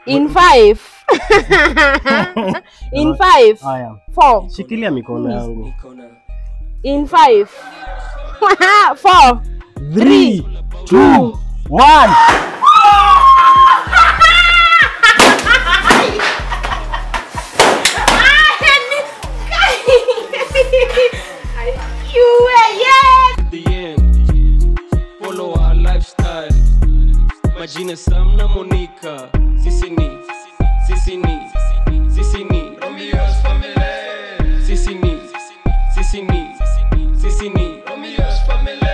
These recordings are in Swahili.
In 5. In 5. Haya. 4. Shikilia mikono yangu. In 5. 4. 3, 2, 1. Follow our lifestyle. Majina Sam na Monica. Sisi ni Romeo's family. Sisi ni Romeo's family.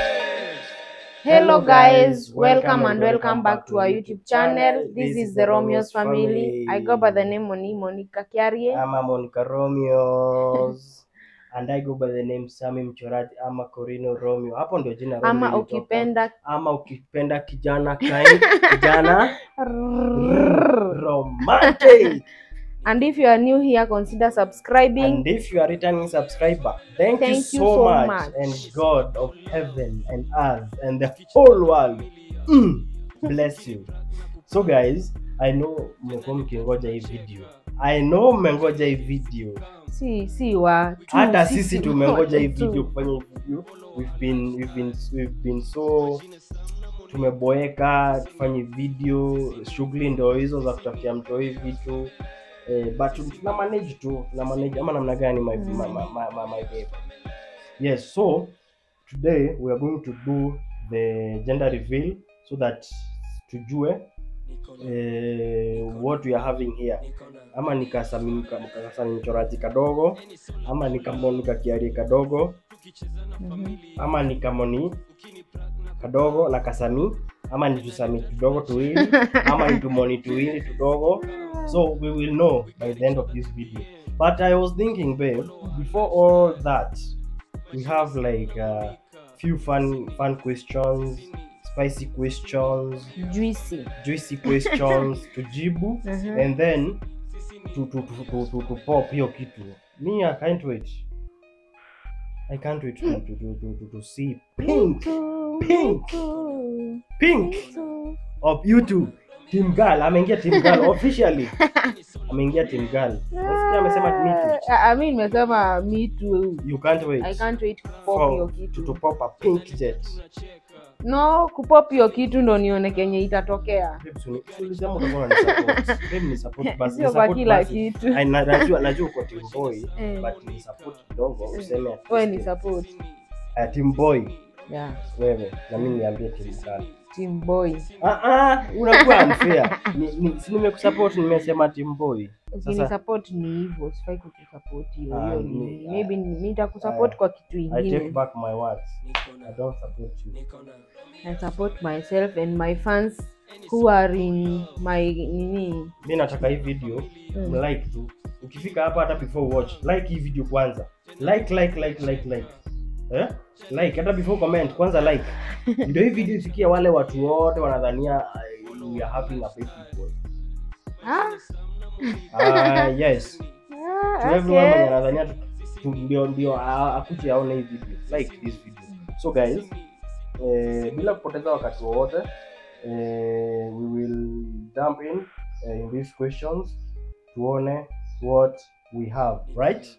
Hello guys, welcome back to our YouTube channel. This is the Romeo's family. I go by the name Monica Kiarie. I'm Monica Romeo's. And I go by the name Sami Mchoraji ama Corino Romeo. Hapo ndio jina Romeo. Ama ukipenda kijana kind, kijana romantic. And if you are new here, consider subscribing. And if you are returning subscriber, thank you so much. And God of heaven and earth and the whole world bless you. So guys, I know mmekuwa mkingoja hii video. Si watu. Hata sisi tumengoja hii video kufanya hii video. We've been so tumeboeka tufanye video, shughuli ndio hizo za kutafutia mtu hii vitu. But tuna manage ama namna gani my babe. Yes, so today we are going to do the gender reveal so that tujue what we are having here. Ama nikasami Mchoraji kadogo, ama nikamonika Kiarie kadogo, ama nikamoni kadogo na kasami, ama nitusami kidogo tuwili, ama nitumoni tuwili tudogo. So we will know by the end of this video. But I was thinking, babe, before all that, we have like a few fun questions, spicy questions, juicy questions to jibu, and then to pop hiyo kitu. Me, I can't wait to see pink of YouTube. Team Girl, ameingia Team Girl officially. Ameingia Team Girl. Nasikia amesema me too. Nimesema me too. You can't wait. I can't wait to pop hiyo kitu. To pop a pink jet. No, kupop hiyo kitu ndo nione kenye itatokea. Ulisema utakuwa na support. Babe ni support basi. Sio kwa kila kitu. Najua uko Team Boy, but ni support kidogo useme. Wewe ni support. Team Boy. Yeah. Wewe na mimi niambie Team Girl. Team Boy. Unakuwa unfair. Si nimekusupport nimesema Team Boy. Sasa support ni hivyo, sifai kukusupport hiyo. Maybe nitakusupport kwa kitu kingine. I take back my words. I don't support you. I support myself and my fans who are in my nini. Mimi nataka hii video like tu. Ukifika hapa hata before watch, like hii video kwanza. Like. Like hata before comment kwanza like. Ndio hii video ifikie wale watu wote wanadhania we are having a baby boy. Yes. To everyone wanadhania ndio akuje aone hii video. Like this video. So guys, bila kupoteza wakati wote, we will jump in these questions tuone what we have, right?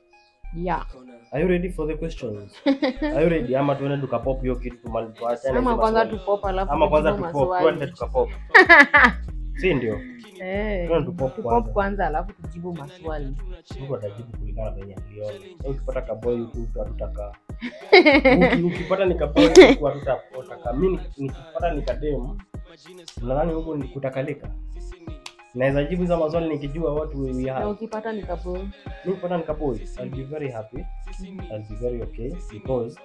Yeah. Are you ready for the questions? Are you ready? Ama tuende tukapop hiyo kitu tumalize. Ama kwanza tupop alafu tuende tukapop. Si ndio? Tuende tupop kwanza alafu tujibu maswali. Mungu atajibu kulingana na venye aliona. Ukipata kaboy huku tutaka. Ukipata nikaboy huku tutapotaka. Mimi nikipata nikadem. Nadhani huko nikutakalika. Naweza jibu hizo maswali nikijua what we have. Na ukipata nikaboy. Nikipata nikaboy, I'll be very happy. I'll be very okay because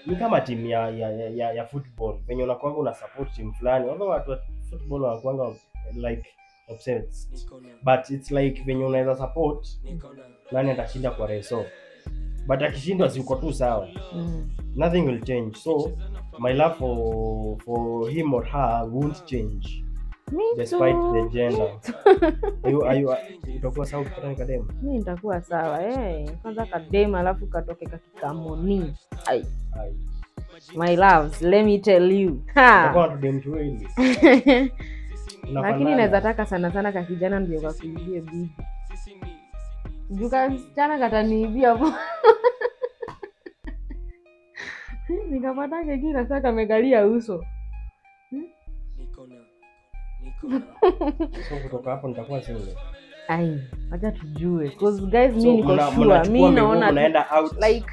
ni kama timu ya football. Venye unakuanga una support team fulani. Wao watu wa football wanakuanga like obsessed. But it's like venye unaweza support nani atashinda kwa reso. But akishindwa si uko tu sawa. Nothing will change. So my love for him or her won't change. Despite the gender. Utakuwa sawa ukipata nikadema? Mimi nitakuwa sawa. Kwanza kadema alafu katoke kakikamoni. My loves, let me tell you. Utakuwa tudem tu hili. Lakini naweza taka sana sana ka kijana ndio kakuibie bibi. Juka msichana kataniibia hapo. Nikapata keki na sasa kamegalia uso. So kutoka hapo nitakuwa single. Ai, acha tujue. Cause guys mimi niko sure, mimi naona unaenda out like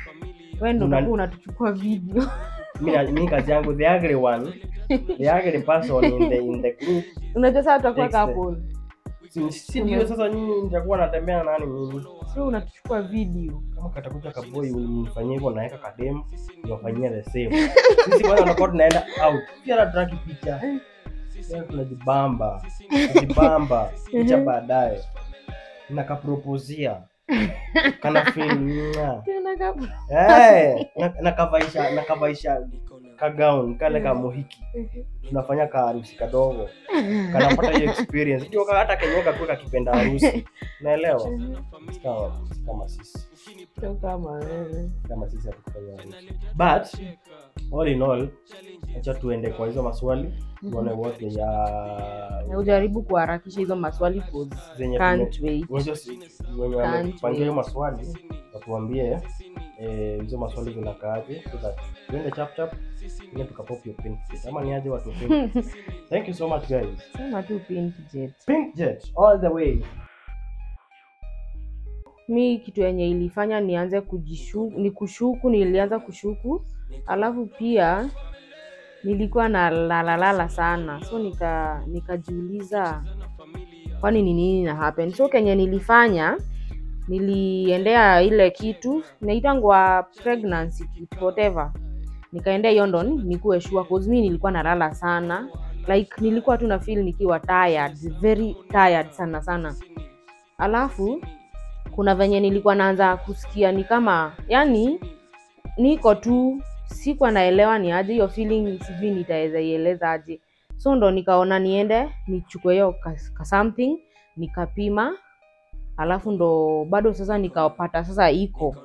wewe ndio unatuchukua video. Mimi kazi yangu the ugly one. The ugly person in the group. Unajua sasa tutakuwa couple. Si ndio sasa nyinyi nitakuwa natembea na nani mimi? Sio unatuchukua video. Kama katakuja kaboi unifanyie hivyo naweka kadem, unafanyia the same. Sisi kwanza tunakuwa tunaenda out. Pia tunataka picha. Sasa tunajibamba. Picha baadaye. Nakaproposia. Kana feel nakavaisha ka gown kale ka mohiki. Tunafanya ka harusi kadogo. Kanapata hiyo experience. Ndio hata kenyoka kwa kipenda harusi. Unaelewa? Kama sisi. Kama sisi hatukufanya harusi. But all in all, acha tuende kwa hizo maswali. Tuone what ya na ujaribu kuharakisha hizo maswali zenye pangia hiyo maswali watuambie hizo maswali zinakaaje so that tuende chap ili tukapop your pink jet ama niaje watu pink. Thank you so much guys. Sema tu pink jet all the way. Mi kitu yenye ilifanya nianze nilianza kushuku alafu pia nilikuwa na lala sana, so nikajiuliza kwani ni nini na happen. So kenye nilifanya niliendea ile kitu inaitangwa pregnancy kit whatever, nikaendea hiyo ndo nikuwe sure cause mimi nilikuwa nalala sana, like nilikuwa tu na feel nikiwa tired, very tired sana. Alafu kuna venye nilikuwa naanza kusikia ni kama yani niko tu sikuwa naelewa ni aje hiyo feeling, sijui nitaweza ieleza aje. So ndo nikaona niende nichukue hiyo ka something nikapima, alafu ndo bado sasa nikapata sasa iko.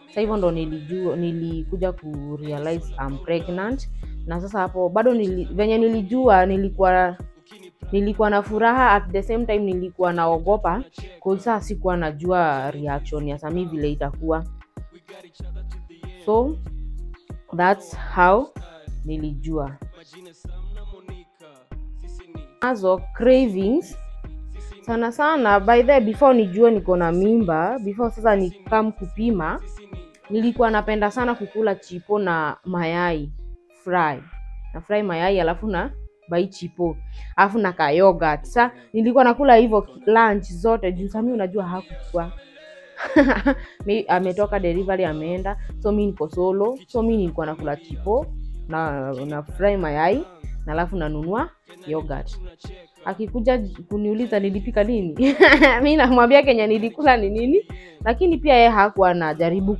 Sasa hivyo ndo nilikuja ku realize I'm pregnant. Na sasa hapo bado venye nilijua nilikuwa na furaha, at the same time nilikuwa naogopa kwa sababu sikuwa najua reaction ya Sami vile itakuwa. So that's how nilijua. Azo cravings sana by the before nijue niko na mimba, before sasa nikam kupima, nilikuwa napenda sana kukula chipo na mayai fry mayai alafu na buy chipo alafu na ka yogurt. Sasa nilikuwa nakula hivyo lunch zote juu Sami unajua hakukua mimi ametoka delivery ameenda, so mimi niko solo, so mimi nilikuwa nakula chipo na fry mayai na alafu nanunua yogurt. Akikuja kuniuliza nilipika nini mimi namwambia Kenya nilikula ni nini, lakini pia yeye hakuwa anajaribu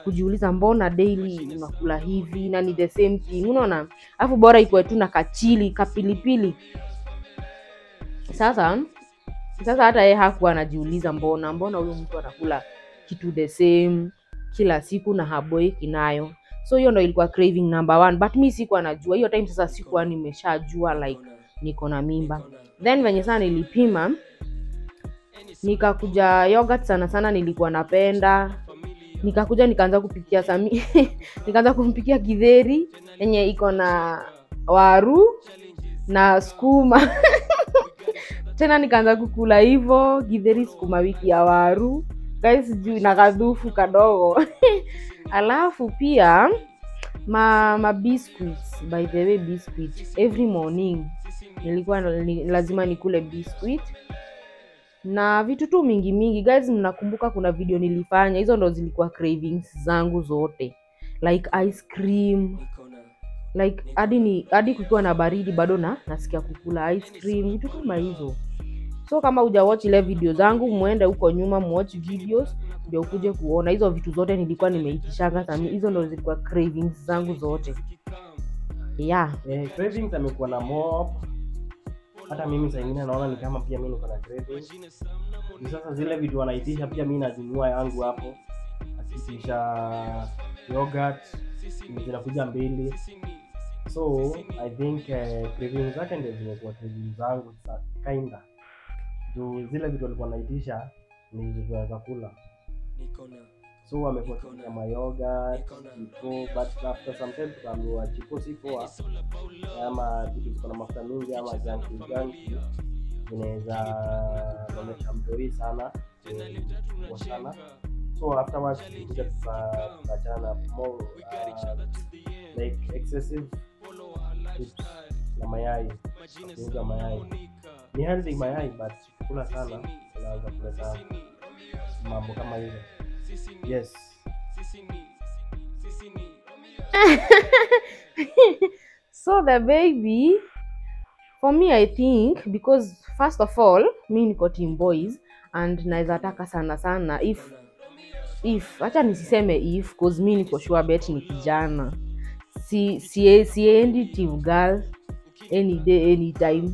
kujiuliza mbona daily unakula hivi na ni the same thing, unaona. Alafu bora iko tu na kachili kapilipili. Sasa hata yeye hakuwa anajiuliza mbona huyo mtu anakula kitu the same kila siku na haboeki nayo. So hiyo ndo ilikuwa craving number 1, but mimi sikuwa najua hiyo time. Sasa sikuwa nimeshajua like niko na mimba. Then venye sana nilipima nikakuja yogurt sana nilikuwa napenda. Nikakuja nikaanza kupikia Sami nikaanza kumpikia githeri yenye iko na waru na sukuma tena nikaanza kukula hivyo githeri sukuma wiki ya waru guys juu na kadhufu kadogo alafu pia ma biscuits, by the way biscuit every morning nilikuwa lazima nikule biscuit na vitu tu mingi guys. Mnakumbuka kuna video nilifanya, hizo ndo zilikuwa cravings zangu zote, like ice cream, like hadi kukiwa na baridi bado nasikia kukula ice cream, vitu kama hizo. So kama hujawatch ile video zangu, muende huko nyuma muwatch videos ndio ukuje kuona hizo vitu zote nilikuwa nimeitishanga Sami. Hizo ndo zilikuwa cravings zangu zote. Yeah, cravings amekuwa na mob. Hata mimi saa nyingine naona ni kama pia mimi niko na cravings. Sasa zile vitu wanaitisha pia mimi najinunua yangu hapo. Akitisha yogurt zinakuja mbili. So I think cravings zake ndio zimekuwa cravings zangu kinda. Juu zile vitu alikuwa anaitisha ni vitu za kula. So amekuwa kwenye mayoga, but after some time tukaambiwa chipo si poa, ama vitu ziko na mafuta mingi ama junky inaweza kuonyesha mtoi sana kwa sana. So afterwards tulikuja tukachana more like excessive chips na mayai. Kuuza mayai ni healthy mayai, but kula sana inaweza kuleta mambo kama hizo. Yes. So the baby, for me I think, because first of all mi niko team boys and naweza taka sana sana if acha nisiseme if, cause mi niko sure bet ni kijana, siendi team girl any day anytime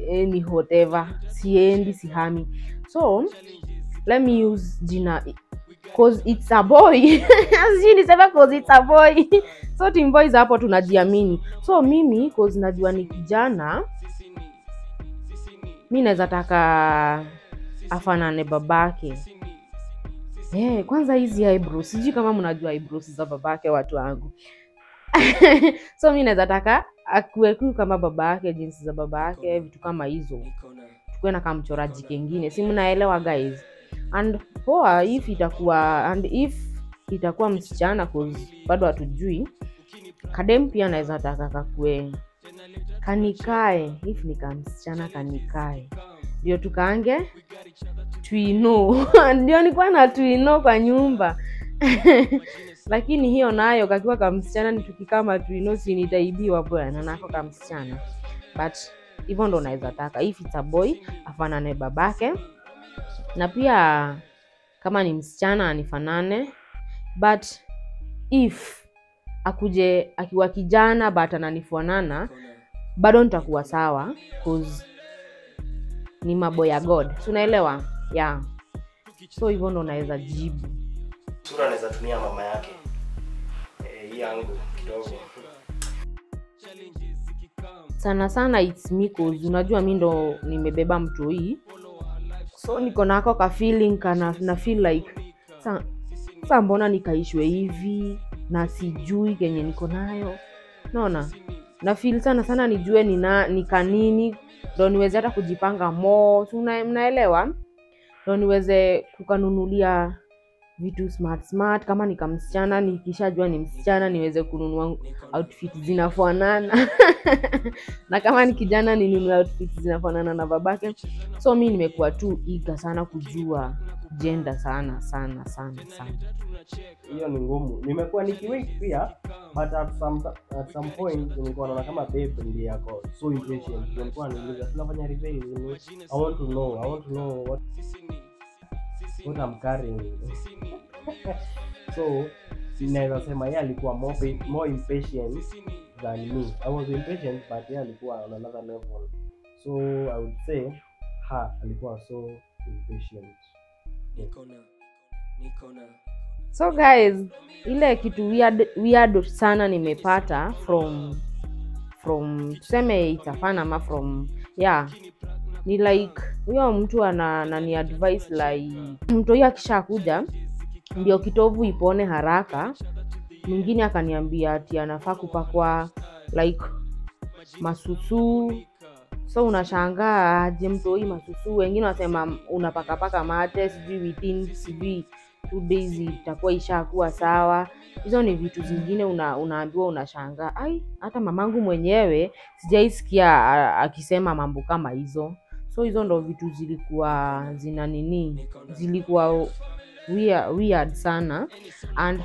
any whatever, sihami. So let me use jina cause it's a boy. Nisema cause it's a boy. So team boys hapo tunajiamini. So mimi cause najua ni kijana, mimi naweza taka afanane babake. Kwanza hizi eyebrows, sijui kama mnajua eyebrows za babake watu wangu. So mimi naweza taka akuwe kama babake, jinsi za babake, vitu kama hizo. Tukue na kamchoraji kingine, si mnaelewa guys? And poa if itakuwa msichana, cause bado hatujui. Kadem pia naweza taka kakue kanikae, if ni msichana kanikae, ndio tukaange twino. Ndio nilikuwa na twino kwa nyumba. Lakini hiyo nayo kakiwa kama msichana ni tukikama twino si nitaibiwa bwana nako kama msichana. But hivyo ndo naweza taka if it's a boy afanane babake, na pia kama ni msichana anifanane. But if akuje akiwa kijana but ananifanana, bado nitakuwa sawa, cause ni maboy ya God. Unaelewa? Yeah. So hivyo ndo naweza jibu. Sura anaweza tumia mama yake. Hii yangu kidogo. Sana sana it's me, cause unajua mimi ndo nimebeba mtoi. So niko nako ka feeling na feel like sasa mbona nikaishwe hivi na sijui kenye niko nayo. Naona na feel sana nijue ni kanini ndo niweze hata kujipanga more. Mnaelewa? Ndo niweze kukanunulia vitu smart kama nikamsichana, nikishajua ni msichana niweze kununua outfit zinafanana. Na kama ni kijana ninunue outfit zinafanana na babake. So mimi nimekuwa tu eager sana kujua gender sana. Hiyo ni ngumu. Nimekuwa nikiwait pia, but at some point nilikuwa naona kama babe ndiye yako so impatient. Nilikuwa niuliza tunafanya reveal, I want to know what I'm carrying. So ninaweza sema yeye alikuwa more impatient than me. I was impatient, but yeye alikuwa on another level. So I would say alikuwa so impatient. So guys, ile kitu weird sana nimepata from tuseme itafana ama from ni like huyo mtu anani advice like mtu huyo akishakuja ndio kitovu ipone haraka. Mwingine akaniambia ati anafaa kupakwa like masusu. So unashangaa aje mtu huyo masusu? Wengine wasema unapaka mate sijui within 2 days itakuwa ishakuwa sawa. Hizo ni vitu zingine unaambiwa unashangaa. Hata mamangu mwenyewe sijaisikia akisema mambo kama hizo. So hizo ndo vitu zilikuwa zilikuwa weird sana. And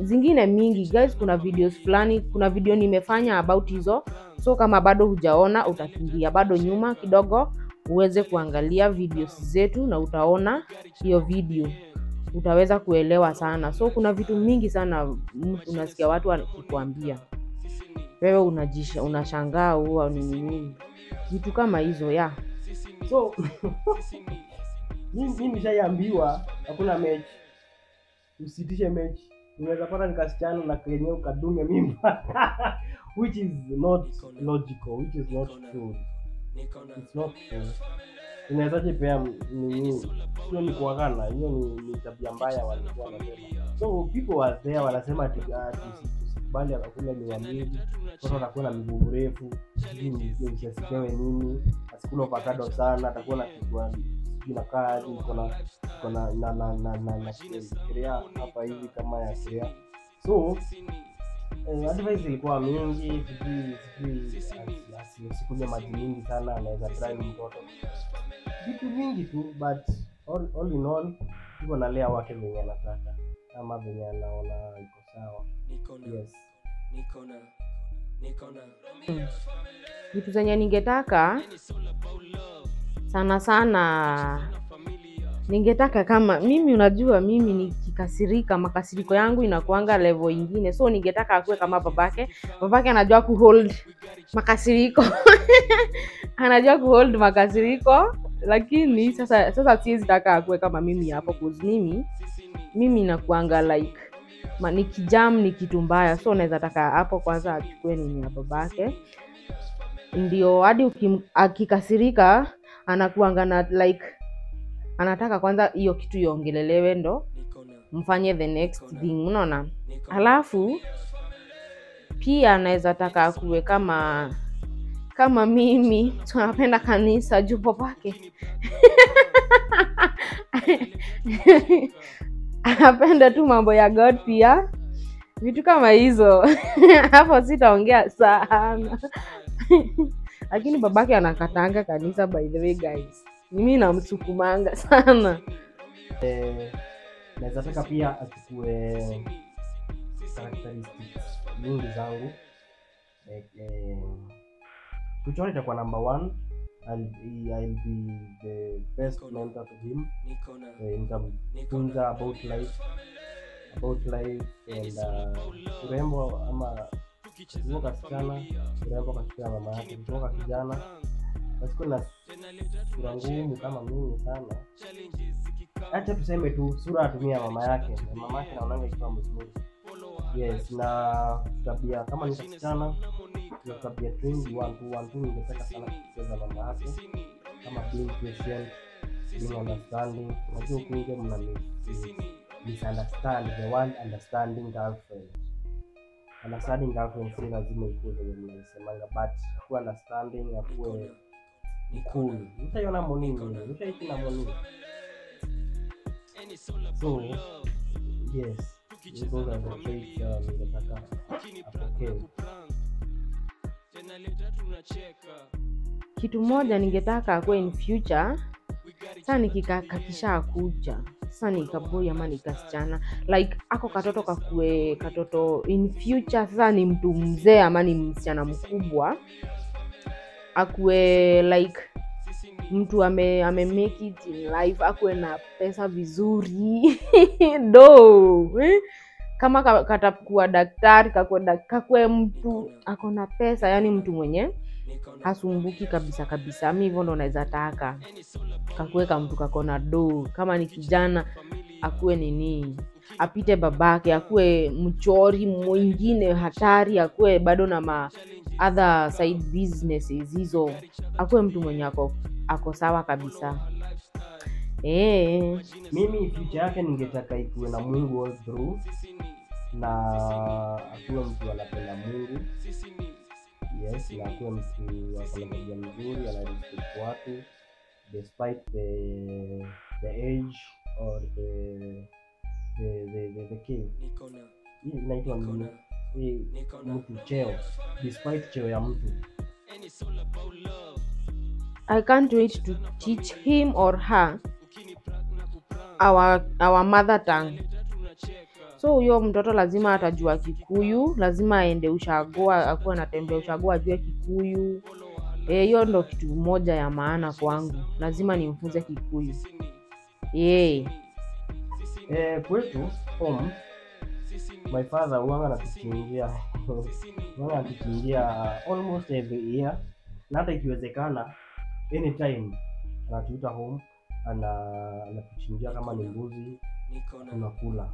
zingine mingi guys, kuna videos fulani, kuna video nimefanya about hizo. So kama bado hujaona utakimbia bado nyuma kidogo uweze kuangalia videos zetu na utaona hiyo video, utaweza kuelewa sana. So kuna vitu mingi sana unasikia watu wakikwambia, wewe unashangaa huwa ni nini vitu kama hizo. So mimi nishaambiwa hakuna mechi, usitishe mechi. Unaweza pata nikasichana na kenyewe ukadunge mimba. which is not logical, which is not true. It's not true. Unawezaje pea nini? Hiyo ni kuagana, hiyo ni tabia mbaya walikuwa wanasema. So people were there wanasema tusikubali akakula ni mingi, watu watakuwa na miguu mrefu, sijui usisipewe nini, asikula avocado sana, atakuwa na kichwa na kazi, kuna na kirea hapa hivi kama ya kirea. So advice ilikuwa mingi, asikunywe maji mingi sana, anaweza dry mtoto, vitu vingi tu, but all in all yuko nalea wake venye anataka ama venye anaona iko sawa. Yes. Vitu zenye ningetaka sana sana, ningetaka kama mimi, unajua mimi nikikasirika, makasiriko yangu inakuanga level ingine, so ningetaka akue kama babake anajua kuhold makasiriko anajua kuhold makasiriko, lakini sasa siwezi taka akue kama mimi hapo, cause mimi nakuanga like nikijam ni kitu mbaya, so naweza taka hapo kwanza achukue nini ya babake, ndio hadi akikasirika anakuanga na like anataka kwanza hiyo kitu iongelelewe ndo mfanye the next thing, unaona. Alafu pia naweza taka akuwe kama mimi, tunapenda kanisa juu babake anapenda tu mambo ya God pia, vitu kama hizo hapo sitaongea sana lakini babake anakatanga kanisa, by the way guys, mimi namsukumanga sana. Naweza taka pia achukue characteristics nyingi zangu. Kuchora itakuwa number 1. I'll be the best mentor to him. Nitamfunza about life and urembo, ama kutoka kasichana, urembo katika mama yake, kutoka kijana basi na sura ngumu kama mimi sana. Acha tuseme tu sura atumia mama yake naonanga ikiwa mzuri. Yes, na tabia kama ni kasichana, na tabia twingi one ningetaka sana kucheza mama yake, kama being patient, being understanding. Unajua kuingia mna misunderstand the one understanding girlfriend. Understanding girlfriend si lazima ikuwe vile mnasemanga, but kuwa understanding, akuwe cool. Utaiona monini, utaishi na monini. So yes, those are the traits ningetaka apokee. Kitu moja ningetaka akuwe in future, sasa nikikakisha kucha, sasa nikaboi ama nikasichana, like ako katoto kakue katoto in future, sasa ni mtu mzee ama ni msichana mkubwa, akue like mtu ame make it in life, akue na pesa vizuri kama katakuwa daktari, kakue mtu ako na pesa, yani mtu mwenye hasumbuki kabisa. Mimi hivyo ndo naweza taka kakue kama mtu kakona kama ni kijana akue nini, apite babake, akue mchori mwingine hatari, akue bado na other side businesses hizo, akue mtu mwenye ako sawa kabisa. Mimi future yake ningetaka ikuwe na Mungu all through, na akuwe mtu anapenda Mungu. Yes, na akuwe mtu akona tabia nzuri, anarespect watu despite the age or the king. Hii inaitwa mtu cheo, despite cheo ya mtu. I can't wait to teach him or her our mother tongue. So huyo mtoto lazima atajua Kikuyu, lazima aende ushago, akuwe anatembea ushago ajue Kikuyu. Hiyo ndo kitu moja ya maana kwangu, lazima nimfunze Kikuyu. Kwetu home, my father huanga anatuchinjia almost every year, na hata ikiwezekana anytime anatuita home, anatuchinjia kama ni mbuzi tunakula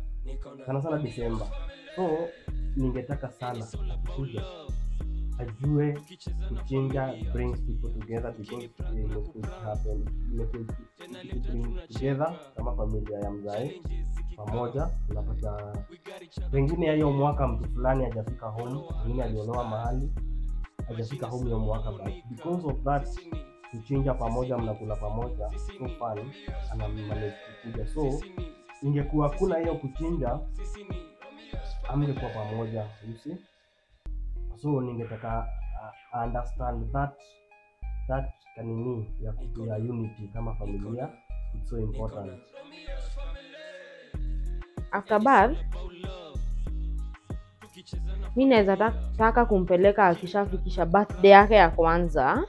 sana December. So ningetaka sana kuja ajue kuchinja brings people together, because it bring together kama familia ya mzae pamoja. Unapata pengine hiyo mwaka mtu fulani hajafika home, pengine aliolewa mahali hajafika home hiyo mwaka, but because of that kuchinja pamoja, mnakula pamoja, so fun, ana manage kuja. So ingekuwa kuna hiyo kuchinja, amngekuwa pamoja, you see. So ningetaka understand that kanini ya unity kama familia, it's so important. After birth, mimi naweza taka kumpeleka akishafikisha birthday yake ya kwanza.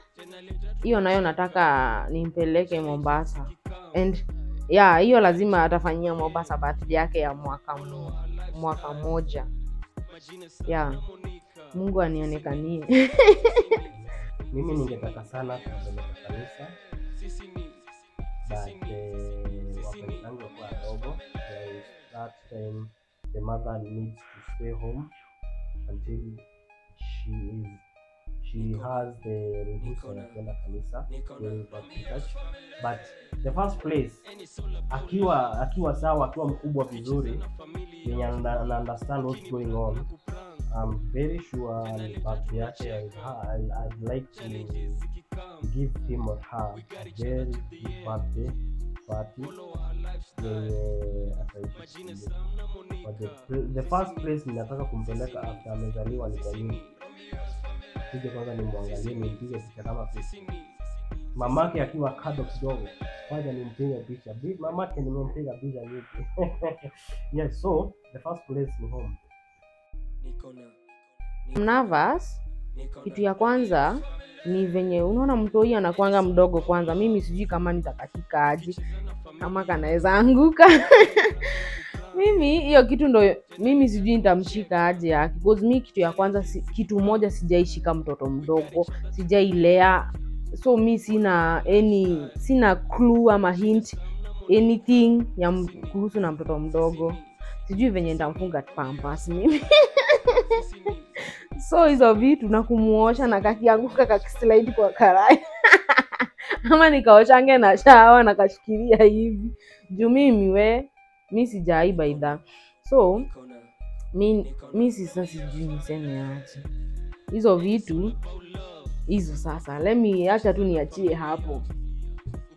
Hiyo nayo nataka nimpeleke Mombasa. And yeah, hiyo lazima atafanyia Mombasa birthday yake ya mwaka moja. Yeah. Mungu anionekanie. Mimi ningetaka sana kumpeleka kanisa, but wakati wangu kwa dogo, that time the mother needs to stay home until she has the ruhusa ya kwenda kanisa, church. But the first place, akiwa sawa, akiwa mkubwa vizuri, yenye ana understand what's going on, I'm very sure birthday yake I'd like to give him or her a very big birthday party. The first place ninataka kumpeleka after amezaliwa ni kwa nini? Kuje kwanza nimwangalie, nimpige picha kama picha. Mamake akiwa kado kidogo, kwanza nimpige picha. Mamake nimempiga picha nyingi. Yes, so the first place ni home. I'm nervous. Kitu ya kwanza ni venye unaona mtoi anakuanga mdogo kwanza. Mimi sijui kama nitakatika aje, kama kanaweza anguka. Mimi hiyo kitu ndo mimi sijui nitamshika aje yake, because mimi kitu ya kwanza kitu moja sijaishika mtoto mdogo, sijailea. So mimi sina clue ama hint anything ya kuhusu na mtoto mdogo. Sijui venye nitamfunga pampers mimi. So hizo vitu na kumuosha na kakianguka kakislide kwa karai. Ama nikaoshange na shawa na kashikilia hivi. Juu mimi sijaiba idha. So mimi sasa sijui niseme aje. Hizo vitu hizo sasa. Acha tu niachie hapo.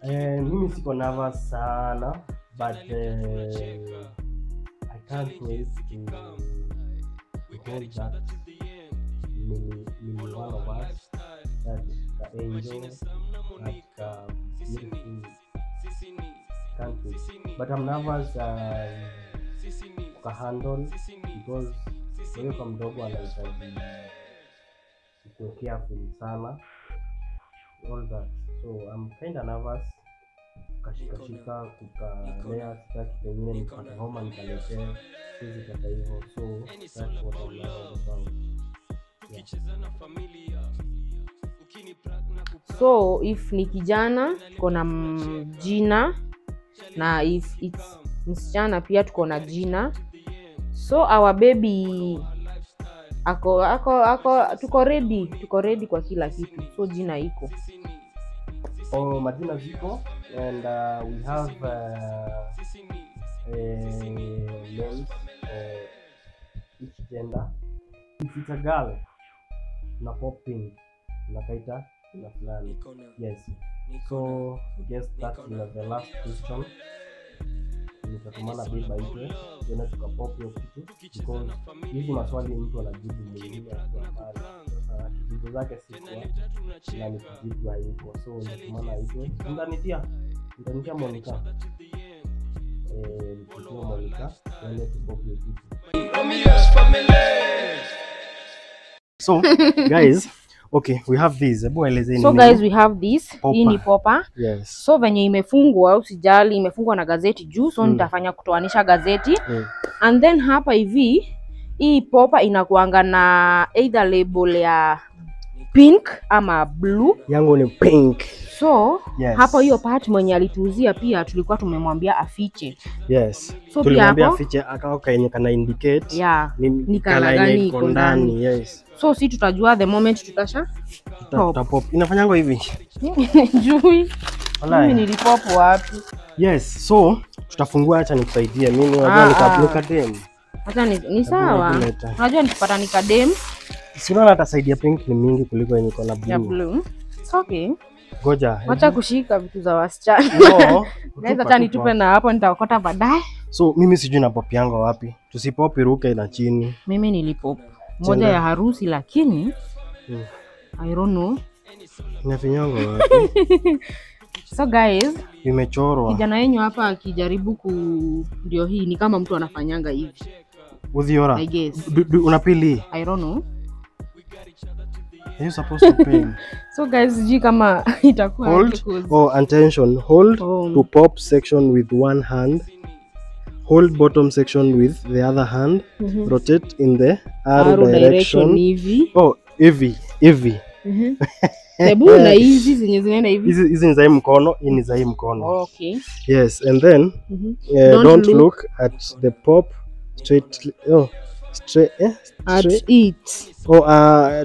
Mimi siko nervous sana, but I can't wait to hold that mini one of us, that angel, that beautiful country. But I'm nervous handle, because wewe kwa mdogo anahitaji kuwa careful sana, all that. So I'm kind of nervous. Kashika kukalea, sitaki pengine nipate homa nikaletee, sizi kata hivyo. So that's what I'm nervous about. Yeah. So if ni kijana tuko na jina, na if it's msichana pia tuko na jina. So our baby tuko ready kwa kila kitu. So jina iko. Majina ziko, and we have names for each gender. If it's a girl, na popping, nakaita na fulani. Yes. So I guess that is the last question. Nitatumana biba itwe, tena tukapop hiyo kitu, because hizi maswali mtu anajibu mwingine kwa sasa kijibu zake si kwa na ni kijibu haiko. So nitatumana itwe, ndanitia Monica, nitatumana Monica tena tukapop hiyo kitu. So guys, okay, we have this. So guys, we have this. Hii ni popa. Yes. So venye imefungwa, usijali, imefungwa na gazeti juu. So nitafanya kutoanisha gazeti. And then hapa hivi, hii popa inakuanga na either label ya pink ama blue. Yangu ni pink. So Yes. hapo hiyo part mwenye alituuzia pia tulikuwa tumemwambia afiche. Yes. So tulimwambia pia afiche akaoka yenye kana indicate. Yeah, ni kala kala yenye gani iko iko ndani. ndani. Yes. So si tutajua the moment tutasha pop. Pop. Inafanyangwa hivi. Jui. Walai. Mimi nilipop wapi? Yes. So tutafungua, acha nikusaidie. Mimi Ah, unajua nikaplika dem. Hata ni sawa. Nileta. Unajua nikipata nikadem Si unaona hata side ya pink ni mingi kuliko yenye iko na ya blue. blue. It's okay. Goja. Wacha kushika vitu za wasichana. No. Guys, acha nitupe na hapo nitaokota baadaye. So mimi sijui na pop yangu wapi. Tusipop iruke na chini. Mimi nilipop moja ya harusi lakini I don't know. Inafinyangwa wapi? So guys, Imechorwa. kijana wenyu hapa akijaribu ndio hii ni kama mtu anafanyanga hivi. Udhiora. I guess. Unapili. I don't know. Are you supposed to pay? So guys, sijui kama itakuwa Hold. Oh, attention. Hold to pop section with one hand. Hold bottom section with the other hand. Rotate in the arrow direction. Hivi. Oh, hivi. Hebu na hizi zenye zinaenda hivi. Hizi ni za hii mkono, hii ni za hii mkono. Okay. Yes, and then don't look at the pop straight. At it.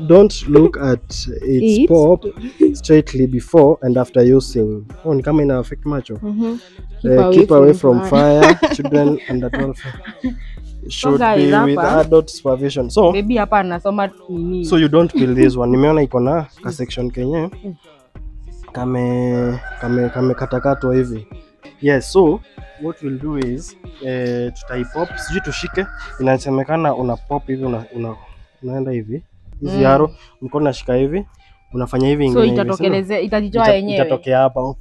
Don't look at its pop straightly before and after using. Oh, ni kama ina affect macho. Keep away from fire. Children under 12 should be with adult supervision. So baby hapa anasoma nini? So you don't build this one. Nimeona iko na ka section kenye kame katakatwa hivi. Yes, so what we'll do is tutaipop, sijui tushike, inasemekana una pop hivi unaenda hivi. Hizi arrow mkono nashika hivi, unafanya hivi ingine. So itatokelezea, itajitoa yenyewe. Itatokea hapa.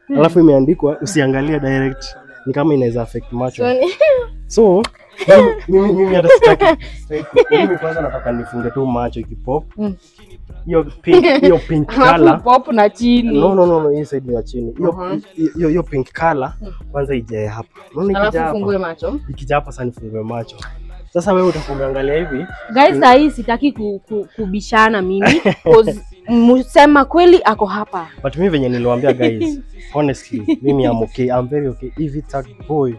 Alafu imeandikwa usiangalie direct. Ni kama inaweza affect macho. So mimi hata sitaki. Mimi kwanza nataka nifunge tu macho ikipop. Hiyo pink color pop na chini. No, hii side ya chini. Hiyo pink color kwanza ijae hapa. Unaona ikija hapa. Fungue macho. Ikija hapa sasa nifungue macho. Sasa wewe utakuangalia hivi. Guys, sasa hii sitaki kubishana mimi because msema kweli ako hapa. But mimi venye niliwaambia guys, honestly, mimi I'm okay. I'm very okay. If it's a boy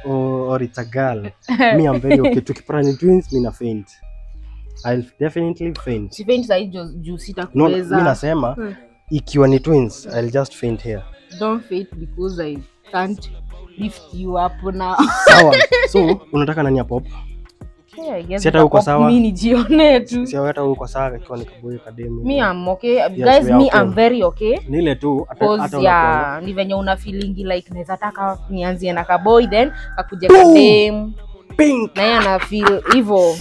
or it's a girl, me I'm very okay. Tukipata ni twins, mimi na faint. I'll definitely faint. Si faint sasa juu sitakuweza. No, mimi nasema ikiwa ni twins, I'll just faint here. Don't faint because I can't lift you up now. Sawa. So, unataka nani pop? Yeah, I guess. Si hata uko sawa. Mimi nijione tu. Si hata uko sawa ikiwa ni kaboy kademi. Me I'm okay. Guys, me I'm very okay. Nile tu hata ya ni venye una feeling like naweza taka nianzie na kaboy then akuje kadem. Pink. Na yeye ana feel hivyo.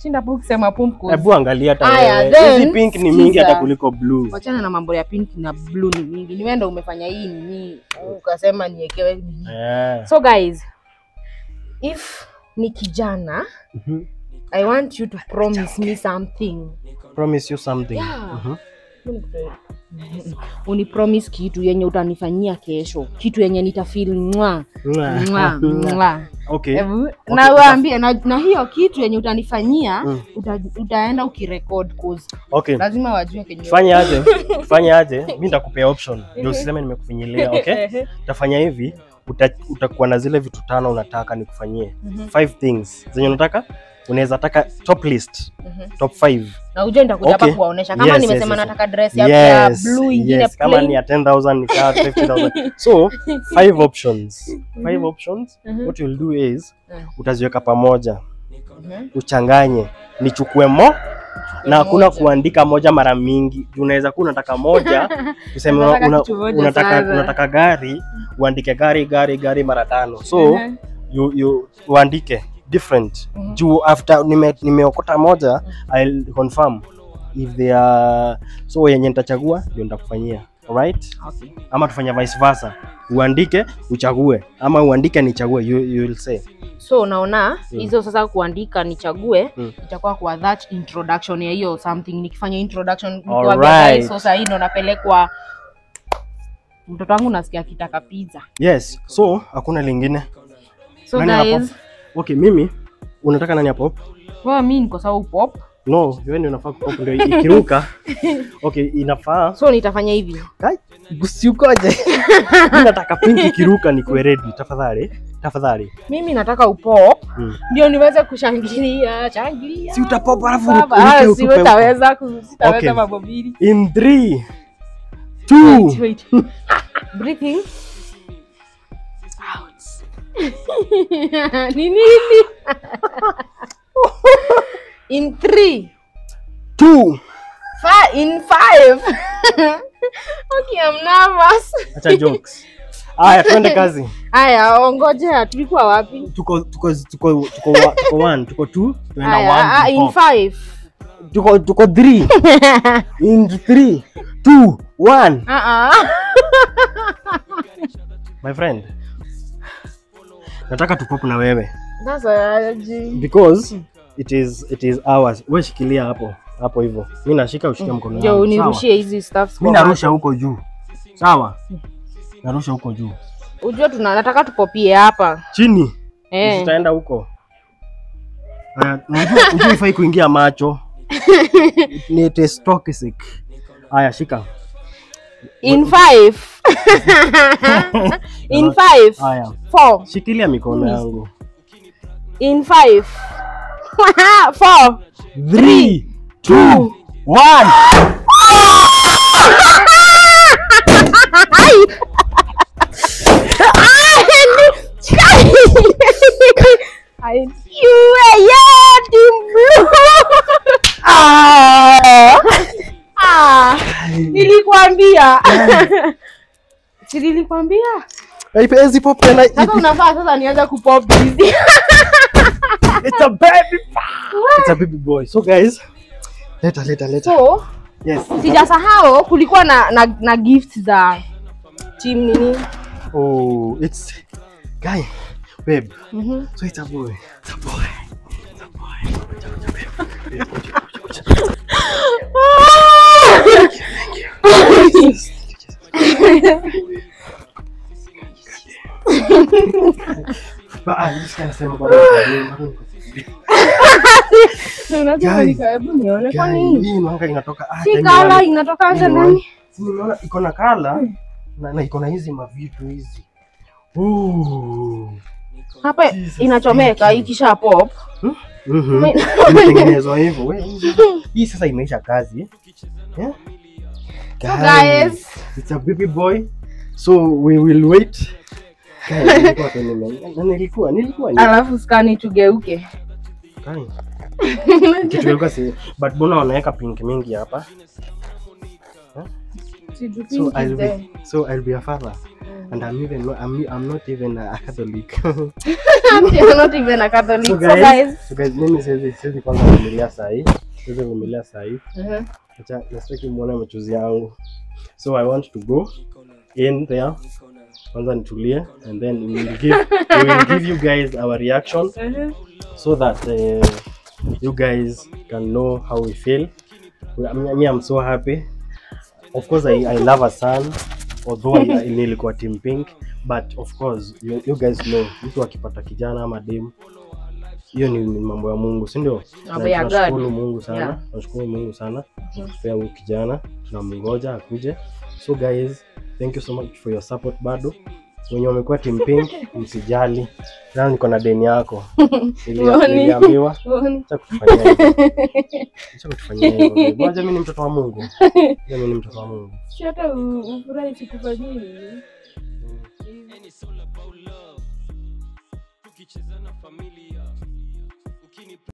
Shinda po kusema pump. Hebu angalia hata hizi pink ni mingi hata kuliko blue. Wachana na mambo ya pink na blue ni mingi. Ni wewe ndio umefanya hii nini ukasema niekewe nini. So guys, if ni kijana, I want you to promise me something. Promise you something. Yeah. Uni promise kitu yenye utanifanyia kesho. Kitu yenye nitafeel mwa. Okay. Na waambie na hiyo kitu yenye utanifanyia utaenda ukirecord cause lazima wajue kenye. Fanya aje? Mimi nitakupea option. Ndio usiseme nimekufinyilia, okay? Utafanya hivi, utakuwa na zile vitu 5 unataka nikufanyie. 5 things zenye unataka. Unaweza taka top list, top 5. Na uje nitakuja hapa kuwaonesha kama nimesema nataka dress ya blue ingine plain. Kama ni ya 10,000 ni 50,000. So 5 options. 5 options. What you'll do is utaziweka pamoja. Uchanganye. Nichukue na hakuna kuandika moja mara mingi. Unaweza kuwa unataka moja, useme unataka gari, uandike gari mara 5. So you uandike different. Juu after nimeokota moja, I'll confirm if they are so yenye nitachagua ndio nitakufanyia. Alright? Okay. Ama tufanya vice versa. Uandike, uchague. Ama uandike nichague, you will say. So unaona hizo sasa kuandika nichague itakuwa kwa that introduction ya hiyo something. Nikifanya introduction kwa guys, so sasa hii ndo napelekwa mtoto wangu nasikia kitaka pizza. Yes. So hakuna lingine. So guys, okay, mimi unataka nani pop? Mimi niko sawa pop. No, wewe ndio unafaa kupop ndio ikiruka. Okay, inafaa. So nitafanya hivi. Kai, usiokoje. Mimi nataka pink ikiruka nikuwe ready. Tafadhali. Mimi nataka upop. Ndio niweze kushangilia. Si utapop alafu uruke. Sitaweza mambo mbili. In 3 2 Wait. Breathing. Out. Nini? In 3 2 in 5. Okay, I'm nervous. Acha jokes. Aya, twende kazi. Aya, ngoja tulikuwa wapi? Tuko 1, tuko 2, tunaenda 1. In 5. Tuko 3. In 3 2 1. My friend. Nataka tupop na wewe. Sasa because it is ours. Wewe shikilia hapo hivyo. Mimi nashika ushike mkono wangu. Yo, unirushie hizi stuffs. Mimi narusha huko juu. Sawa? Narusha huko juu. Unajua nataka tupopie hapa. Chini. Tutaenda huko. Unajua ifai kuingia macho. Ni test toxic. Haya, shika. In 5. In 5. Haya. 4. Shikilia mikono yangu. In 5. 4 3 2 1. Nilikwambia. Nilikwambia. Haipezi pop tena. Sasa unafaa sasa nianze kupop hizi. It's a baby. It's a baby boy. So guys, later. So, yes. Sijasahau kulikuwa na gifts za team nini? Oh, it's guy, babe. So it's a boy. Inatoka ndani. Nimeona iko na kala na iko na hizi mavitu hizi. Hapa inachomeka ikisha pop. Imetengenezwa hivyo. Wewe hii sasa imeisha kazi. Yeah? So guys, it's a baby boy. So we will wait. Nilikuwa alafu skani tugeuke. Kitugeuka si but mbona wanaweka pink mingi hapa? So I'll be a father. And I'm not even a Catholic. I'm not even a Catholic. So guys, mimi siwezi kwanza kuvumilia saa hii. Acha nastaki muone machozi yangu. So I want to go in there. Kwanza nitulie and then we will give you guys our reaction so that you guys can know how we feel. I'm so happy. Of course I love a son, although nilikuwa team pink, but of course you guys know mtu akipata kijana ama dem hiyo ni mambo ya Mungu, si ndio? Nashukuru Mungu sana. Nashukuru Mungu sana kwa huyu kijana, tunamngoja akuje. So guys, thank you so much for your support bado. Wenye wamekuwa team pink, msijali. Na niko na deni yako. Niliambiwa acha kufanyia hivyo. Ngoja mimi ni mtoto wa Mungu. Mimi ni mtoto wa Mungu. Si hata ufurahi sikufanyia nini? Tukicheza na familia